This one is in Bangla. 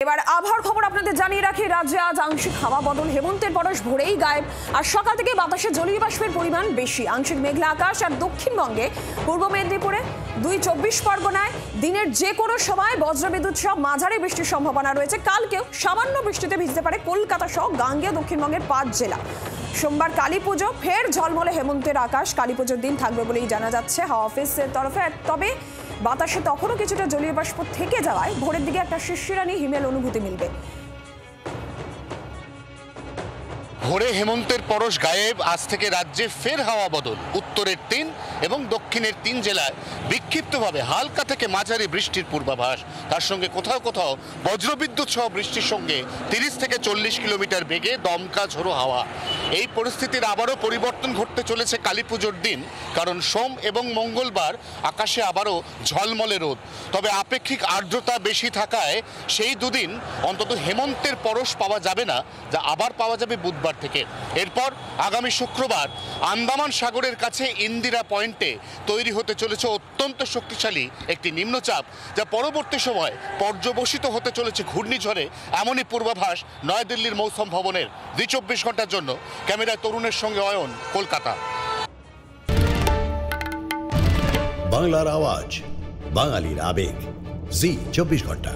এবার আবহাওয়ার খবর আপনাদের জানিয়ে রাখি। রাজ্যে আজ আংশিক হাওয়া বদল, হেমন্তের পরশ ভোরেই গায়েব। আর সকাল থেকে বাতাসে জলীয় বাষ্পের পরিমাণ বেশি। আংশিক মেঘলা আকাশ। আর দক্ষিণবঙ্গে পূর্ব মেদিনীপুরে ২ পরগনায় দিনের যে কোনো সময় বজ্রবিদ্যুৎ সহ মাঝারি বৃষ্টির সম্ভাবনা রয়েছে। কালকেও সামান্য বৃষ্টিতে ভিজতে পারে কলকাতা সহ গাঙ্গেয় দক্ষিণবঙ্গের ৫ জেলা। সোমবার কালী পুজো, ফের ঝলমলে হেমন্তের আকাশ। কালী পুজোর দিন থাকবে বলেই জানা যাচ্ছে হাওয়া অফিসের তরফে। তবে বাতাসে তখনও কিছুটা জলীয় বাষ্প থেকে যাওয়ায় ভোরের দিকে একটা শিশিরানি হিমেল অনুভূতি মিলবে। ভোরে হেমন্তের পরশ গায়েব। আজ থেকে রাজ্যে ফের হাওয়া বদল। উত্তরের ৩ এবং দক্ষিণের ৩ জেলায় বিক্ষিপ্তভাবে হালকা থেকে মাঝারি বৃষ্টির পূর্বাভাস। তার সঙ্গে কোথাও কোথাও বজ্রবিদ্যুৎ সহ বৃষ্টির সঙ্গে ৩০ থেকে ৪০ কিলোমিটার বেগে দমকা ঝোড়ো হাওয়া। এই পরিস্থিতির আবারও পরিবর্তন ঘটতে চলেছে কালী পুজোর দিন, কারণ সোম এবং মঙ্গলবার আকাশে আবারও ঝলমলে রোদ। তবে আপেক্ষিক আর্দ্রতা বেশি থাকায় সেই দুদিন অন্তত হেমন্তের পরশ পাওয়া যাবে না, যা আবার পাওয়া যাবে বুধবার থেকে। এরপর আগামী শুক্রবার আন্দামান সাগরের কাছে ইন্দিরা পয়েন্টে তৈরি হতে চলেছে অত্যন্ত শক্তিশালী একটি নিম্নচাপ, যা পরবর্তী সময় পর্যবসিত হতে চলেছে ঘূর্ণিঝড়ে। এমনই পূর্বাভাস নয়াদিল্লির মৌসুম ভবনের। ২৪ ঘন্টার জন্য ক্যামেরায় তরুণের সঙ্গে অয়ন, কলকাতা। বাংলার আওয়াজ, বাঙালির আবেগ, জি 24 ঘন্টা।